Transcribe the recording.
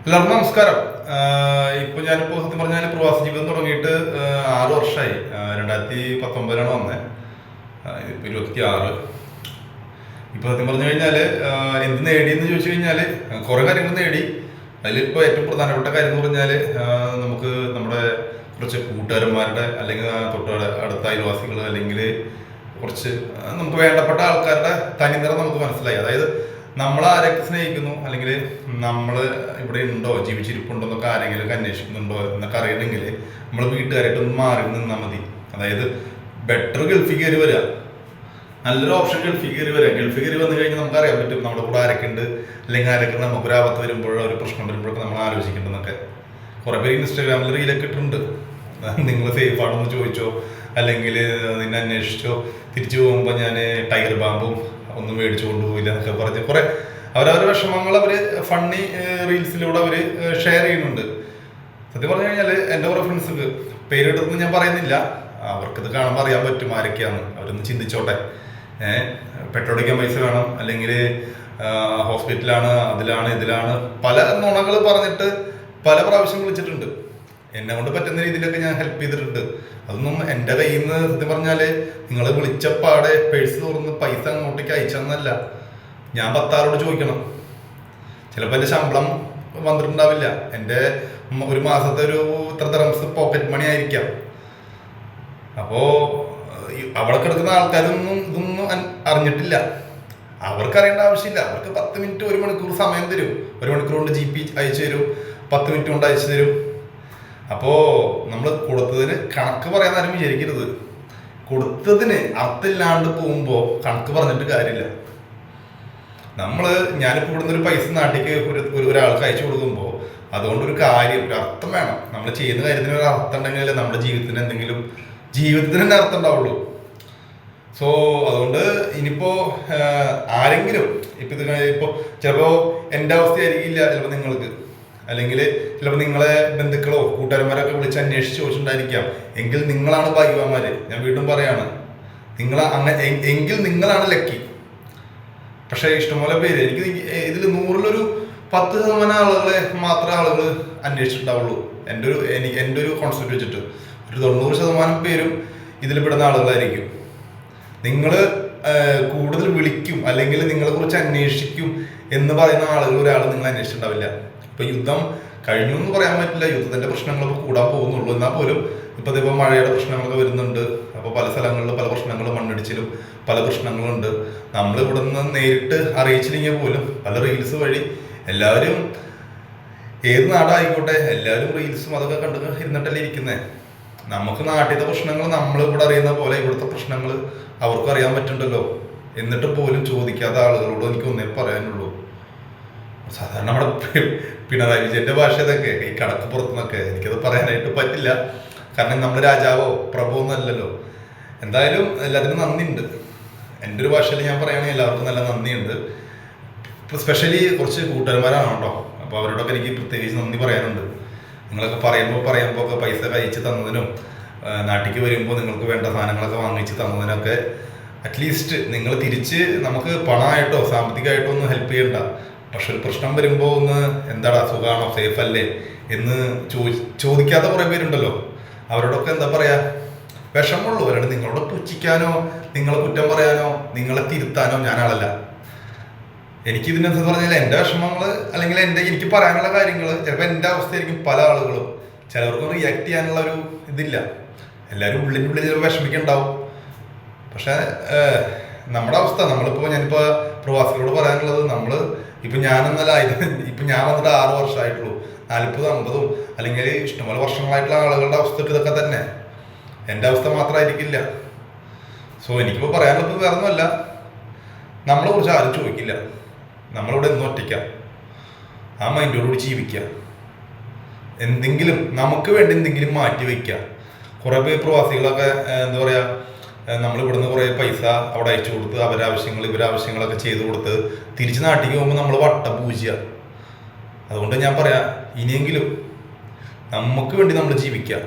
എല്ലാവർക്കും നമസ്കാരം. ഞാനിപ്പോൾ സത്യം പറഞ്ഞാൽ പ്രവാസ ജീവിതം തുടങ്ങിയിട്ട് 6 വർഷമായി. 2019 വന്നത്. ഇപ്പോൾ 26. ഇപ്പോൾ സത്യം പറഞ്ഞു കഴിഞ്ഞാൽ എന്ത് നേടിയെന്ന് ചോദിച്ചു കഴിഞ്ഞാൽ കുറേ കാര്യങ്ങൾ നേടി. അതിലിപ്പോൾ ഏറ്റവും പ്രധാനപ്പെട്ട കാര്യം എന്ന് പറഞ്ഞാൽ നമുക്ക് നമ്മുടെ കുറച്ച് കൂട്ടുകാരന്മാരുടെ അല്ലെങ്കിൽ അടുത്ത അയൽവാസികൾ അല്ലെങ്കിൽ കുറച്ച് നമുക്ക് വേണ്ടപ്പെട്ട ആൾക്കാരുടെ തനിനിറം നമുക്ക് മനസ്സിലായി. അതായത് നമ്മൾ ആരൊക്കെ സ്നേഹിക്കുന്നു അല്ലെങ്കിൽ നമ്മൾ ഇവിടെ ഉണ്ടോ, ജീവിച്ചിരിപ്പുണ്ടോ എന്നൊക്കെ ആരെങ്കിലും അന്വേഷിക്കുന്നുണ്ടോ എന്നൊക്കെ അറിയണമെങ്കിൽ നമ്മൾ വീട്ടുകാരായിട്ടൊന്ന് മാറി നിന്നാൽ മതി. അതായത് ബെറ്റർ ഗൾഫിൽ കയറി വരിക, നല്ലൊരു ഓപ്ഷൻ ഗൾഫിൽ കയറി വരിക. ഗൾഫിൽ കയറി വന്നു കഴിഞ്ഞാൽ നമുക്ക് അറിയാൻ പറ്റും നമ്മുടെ കൂടെ ആരൊക്കെ ഉണ്ട്, അല്ലെങ്കിൽ ആരൊക്കെ നമുക്കൊരു ആപത്ത് വരുമ്പോഴോ ഒരു പ്രശ്നം വരുമ്പോഴൊക്കെ നമ്മൾ ആലോചിക്കേണ്ടതെന്നൊക്കെ. കുറേ പേര് ഇൻസ്റ്റാഗ്രാമിൽ റീലൊക്കെ ഇട്ടിട്ടുണ്ട്. നിങ്ങൾ സേഫ് ആണെന്ന് ചോദിച്ചോ, അല്ലെങ്കിൽ നിന്നെ അന്വേഷിച്ചോ, തിരിച്ചു പോകുമ്പോൾ ഞാൻ ടൈഗർ ബാമ്പും ഒന്നും മേടിച്ചു കൊണ്ടുപോയില്ല എന്നൊക്കെ പറഞ്ഞ് കുറേ അവരവരുടെ വിഷമങ്ങൾ അവർ ഫണ്ണി റീൽസിലൂടെ അവർ ഷെയർ ചെയ്യുന്നുണ്ട്. സത്യം പറഞ്ഞു കഴിഞ്ഞാൽ എൻ്റെ കുറേ ഫ്രണ്ട്സുക്ക് പേരെടുത്തൊന്നും ഞാൻ പറയുന്നില്ല, അവർക്കിത് കാണുമ്പോൾ അറിയാൻ പറ്റും ആരൊക്കെയാണ്. അവരൊന്ന് ചിന്തിച്ചോട്ടെ. പെട്രോൾ അടിക്കാൻ പൈസ വേണം, അല്ലെങ്കിൽ ഹോസ്പിറ്റലാണ്, അതിലാണ്, ഇതിലാണ്, പല നുണകൾ പറഞ്ഞിട്ട് പല പ്രാവശ്യം വിളിച്ചിട്ടുണ്ട്. എന്നെ കൊണ്ട് പറ്റുന്ന രീതിയിലൊക്കെ ഞാൻ ഹെൽപ്പ് ചെയ്തിട്ടുണ്ട്. അതൊന്നും എൻ്റെ കയ്യിൽ നിന്ന് സത്യം പറഞ്ഞാൽ നിങ്ങൾ വിളിച്ചപ്പാടെ പേഴ്സ് തുറന്ന് പൈസ അങ്ങോട്ടേക്ക് അയച്ചെന്നല്ല, ഞാൻ 10 ചോദിക്കണം. ചിലപ്പോൾ എൻ്റെ ശമ്പളം വന്നിട്ടുണ്ടാവില്ല, എൻ്റെ ഒരു മാസത്തെ ഒരു ഇത്ര ദിർഹംസ് പോക്കറ്റ് മണി ആയിരിക്കാം. അപ്പോൾ അവിടെ കിടക്കുന്ന ആൾക്കാരൊന്നും ഇതൊന്നും അറിഞ്ഞിട്ടില്ല. അവർക്കറിയേണ്ട ആവശ്യമില്ല. അവർക്ക് 10 മിനിറ്റ് 1 മണിക്കൂർ സമയം തരും. 1 മണിക്കൂർ കൊണ്ട് GP അയച്ചു തരും, 10 മിനിറ്റ് കൊണ്ട് അയച്ചു തരും. അപ്പോൾ നമ്മൾ കൊടുത്തതിന് കണക്ക് പറയാൻ ആരും വിചാരിക്കരുത്. കൊടുത്തതിന് അർത്ഥമില്ലാണ്ട് പോകുമ്പോൾ കണക്ക് പറഞ്ഞിട്ട് കാര്യമില്ല. ഞാനിപ്പോൾ ഇവിടുന്ന് ഒരു പൈസ നാട്ടിലേക്ക് ഒരാൾക്ക് അയച്ചു കൊടുക്കുമ്പോൾ അതുകൊണ്ടൊരു കാര്യം, ഒരു അർത്ഥം വേണം. നമ്മൾ ചെയ്യുന്ന കാര്യത്തിന് ഒരു അർത്ഥം ഉണ്ടെങ്കിലല്ലേ നമ്മുടെ ജീവിതത്തിന് തന്നെ അർത്ഥം ഉണ്ടാവുള്ളൂ. സോ അതുകൊണ്ട് ഇനിയിപ്പോൾ ആരെങ്കിലും ഇപ്പോൾ ചിലപ്പോൾ എൻ്റെ അവസ്ഥയായിരിക്കില്ല, ചിലപ്പോൾ നിങ്ങൾക്ക്, അല്ലെങ്കിൽ ചിലപ്പോൾ നിങ്ങളെ ബന്ധുക്കളോ കൂട്ടുകാരന്മാരൊക്കെ വിളിച്ച് അന്വേഷിച്ച് ചോദിച്ചിട്ടുണ്ടായിരിക്കാം. എങ്കിൽ നിങ്ങളാണ് ഭാഗ്യവാന്മാര്. ഞാൻ വീണ്ടും പറയാണ്, എങ്കിൽ നിങ്ങളാണ് ലക്കി. പക്ഷേ ഇഷ്ടംപോലെ പേര്, എനിക്ക് ഇതിൽ 100-ൽ 10% ആളുകളെ മാത്രമേ ആളുകൾ അന്വേഷിച്ചിട്ടുണ്ടാവുള്ളൂ. എൻ്റെ ഒരു കോൺസെപ്റ്റ് വെച്ചിട്ട് ഒരു 90% പേരും ഇതിൽ പെടുന്ന ആളുകളായിരിക്കും. നിങ്ങൾ കൂടുതൽ വിളിക്കും അല്ലെങ്കിൽ നിങ്ങളെ കുറിച്ച് അന്വേഷിക്കും എന്ന് പറയുന്ന ആളുകൾ ഒരാൾ നിങ്ങൾ അന്വേഷിച്ചിട്ടുണ്ടാവില്ല. ഇപ്പൊ യുദ്ധം കഴിഞ്ഞു എന്ന് പറയാൻ പറ്റില്ല, യുദ്ധത്തിന്റെ പ്രശ്നങ്ങളൊക്കെ കൂടാൻ പോകുന്നുള്ളൂ. എന്നാൽ പോലും ഇപ്പോൾ മഴയുടെ പ്രശ്നങ്ങളൊക്കെ വരുന്നുണ്ട്. അപ്പോൾ പല സ്ഥലങ്ങളിലും പല പ്രശ്നങ്ങളും, മണ്ണിടിച്ചിലും പല പ്രശ്നങ്ങളുണ്ട്. നമ്മൾ ഇവിടെ നിന്ന് നേരിട്ട് അറിയിച്ചില്ലെങ്കിൽ പോലും പല റീൽസ് വഴി എല്ലാവരും, ഏത് നാടായിക്കോട്ടെ, എല്ലാവരും റീൽസും അതൊക്കെ കണ്ടു ഇരുന്നിട്ടല്ലേ ഇരിക്കുന്നത്. നമുക്ക് നാട്ടിലത്തെ പ്രശ്നങ്ങൾ നമ്മൾ ഇവിടെ അറിയുന്ന പോലെ ഇവിടുത്തെ പ്രശ്നങ്ങൾ അവർക്കും അറിയാൻ പറ്റുന്നുണ്ടല്ലോ. എന്നിട്ട് പോലും ചോദിക്കാത്ത ആളുകളോട് എനിക്ക് ഒന്നേ പറയാനുള്ളൂ, സാധാരണ നമ്മുടെ പിണറായി വിജയന്റെ ഭാഷ ഇതൊക്കെ, ഈ കടക്ക് പുറത്തുനിന്നൊക്കെ എനിക്കത് പറയാനായിട്ട് പറ്റില്ല. കാരണം നമ്മൾ രാജാവോ പ്രഭുവോ ഒന്നല്ലല്ലോ. എന്തായാലും എല്ലാത്തിനും നന്ദിയുണ്ട്. എൻ്റെ ഒരു ഭാഷയിൽ ഞാൻ പറയുകയാണെങ്കിൽ എല്ലാവർക്കും നല്ല നന്ദിയുണ്ട്. ഇപ്പോൾ സ്പെഷ്യലി കുറച്ച് കൂട്ടുകാരന്മാരാണ് കേട്ടോ. അപ്പോൾ അവരോടൊക്കെ എനിക്ക് പ്രത്യേകിച്ച് നന്ദി പറയാനുണ്ട്. നിങ്ങളൊക്കെ പറയുമ്പോൾ ഒക്കെ പൈസ കഴിച്ച് തന്നതിനും നാട്ടിലേക്ക് വരുമ്പോൾ നിങ്ങൾക്ക് വേണ്ട സാധനങ്ങളൊക്കെ വാങ്ങിച്ച് തന്നതിനൊക്കെ അറ്റ്ലീസ്റ്റ് നിങ്ങൾ തിരിച്ച് നമുക്ക് പണമായിട്ടോ സാമ്പത്തികമായിട്ടോ ഒന്നും ഹെൽപ്പ് ചെയ്യണ്ട. പക്ഷെ ഒരു പ്രശ്നം വരുമ്പോൾ ഒന്ന് എന്താടാ സുഖമാണോ, സേഫ് അല്ലേ എന്ന് ചോദിക്കാത്ത കുറേ പേരുണ്ടല്ലോ. അവരോടൊക്കെ എന്താ പറയാ, വിഷമമുള്ളൂ. അല്ലാണ്ട് നിങ്ങളോട് പുച്ഛിക്കാനോ നിങ്ങളെ കുറ്റം പറയാനോ നിങ്ങളെ തിരുത്താനോ ഞാൻ ആളല്ല. എനിക്കിതിനെന്താ പറഞ്ഞാൽ എൻ്റെ വിഷമങ്ങൾ അല്ലെങ്കിൽ എനിക്ക് പറയാനുള്ള കാര്യങ്ങൾ ചിലപ്പോൾ എൻ്റെ അവസ്ഥയായിരിക്കും പല ആളുകളും. ചിലവർക്കും റിയാക്ട് ചെയ്യാനുള്ള ഒരു ഇതില്ല. എല്ലാവരും ഉള്ളിനുള്ളിൽ ചിലപ്പോൾ വിഷമിക്കുന്നുണ്ടാവും. പക്ഷെ നമ്മുടെ അവസ്ഥ, ഞാനിപ്പോൾ പ്രവാസികളോട് പറയാനുള്ളത്, ഇപ്പം ഞാനെന്നല്ല, ഇപ്പം ഞാൻ വന്നിട്ട് 6 വർഷമായിട്ടുള്ളൂ. 40, 50 അല്ലെങ്കിൽ ഇഷ്ടംപോലെ വർഷങ്ങളായിട്ടുള്ള ആളുകളുടെ അവസ്ഥ ഇതൊക്കെ തന്നെ. എൻ്റെ അവസ്ഥ മാത്രമായിരിക്കില്ല. സോ എനിക്കിപ്പോൾ പറയാനുള്ളത് വേറെ ഒന്നുമല്ല, നമ്മളെ കുറിച്ച് ആരും ചോദിക്കില്ല. നമ്മളിവിടെ എന്നും ഒറ്റയ്ക്കാം. ആ മൈൻഡോടുകൂടി ജീവിക്കുക. നമുക്ക് വേണ്ടി എന്തെങ്കിലും മാറ്റി വയ്ക്കുക. കുറേ പേര് പ്രവാസികളൊക്കെ എന്താ പറയുക, നമ്മളിവിടുന്ന് കുറേ പൈസ അവിടെ അയച്ചു കൊടുത്ത് ഇവരാവശ്യങ്ങളൊക്കെ ചെയ്തു കൊടുത്ത് തിരിച്ച് നാട്ടിലേക്ക് പോകുമ്പോൾ നമ്മൾ വട്ടം പൂജ. അതുകൊണ്ട് ഞാൻ പറയാം, ഇനിയെങ്കിലും നമുക്ക് വേണ്ടി നമ്മൾ ജീവിക്കുക.